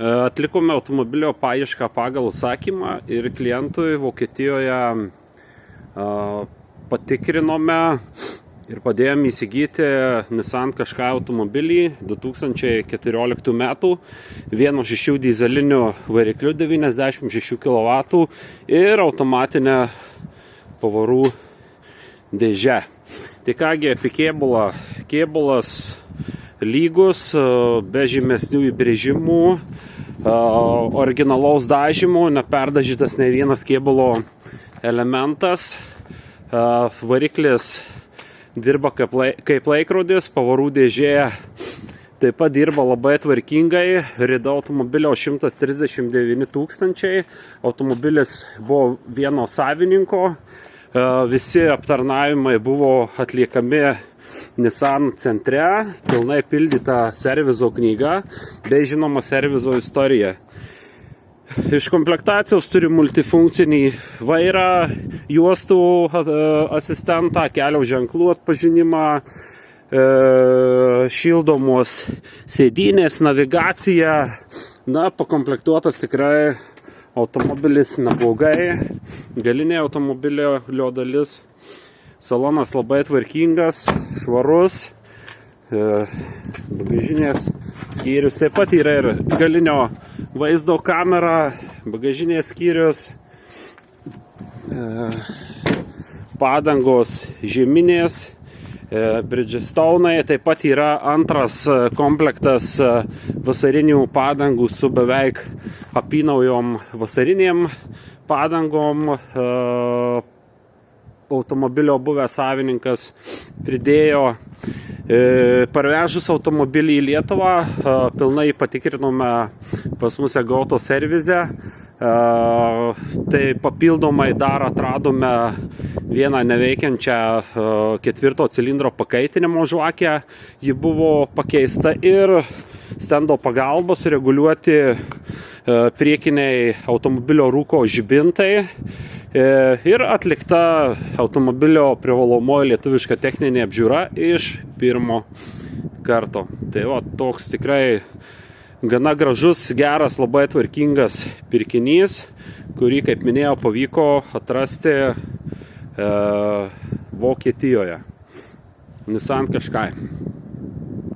Atlikome automobilio paiešką pagal užsakymą ir klientui Vokietijoje patikrinome ir padėjome įsigyti Nissan Qashqai automobilį 2014 metų 1.6 dyzeliniu varikliu 96 kW ir automatinę pavarų dėžę. Tai kągi apie kėbulą. Kėbulas lygus, be žymesnių įbrėžimų, originalaus dažymo, neperdažytas ne vienas kėbulo elementas. Variklis dirba kaip laikrodis, pavarų dėžė taip pat dirba labai tvarkingai. Rida automobilio 139 000, automobilis buvo vieno savininko, visi aptarnavimai buvo atliekami Nissan centre, pilnai pildyta servizo knyga bei žinoma servizo istorija. Iš komplektacijos turi multifunkcinį vairą, juostų asistentą, kelio ženklų atpažinimą, šildomos sėdynės, navigacija. Pakomplektuotas tikrai automobilis neblogai, galinė automobilio dalis. Salonas labai tvarkingas, švarus, bagažinės skyrius. Taip pat yra ir galinio vaizdo kamera, bagažinės skyrius, padangos žieminės, Bridgestone'ai. Taip pat yra antras komplektas vasarinių padangų su beveik apynaujom vasarinėm padangom. Automobilio buvęs savininkas pridėjo. Parvežus automobilį į Lietuvą, pilnai patikrinome pas mus Egauto servize. Tai papildomai dar atradome vieną neveikiančią 4 cilindro pakaitinimo žvakę. Ji buvo pakeista ir stendo pagalba sureguliuoti priekiniai automobilio rūko žibintai. Ir atlikta automobilio privalomoji lietuviška techninė apžiūra iš pirmo karto. Tai toks tikrai gana gražus, geras, labai tvarkingas pirkinys, kurį, kaip minėjau, pavyko atrasti Vokietijoje. Nissan Qashqai.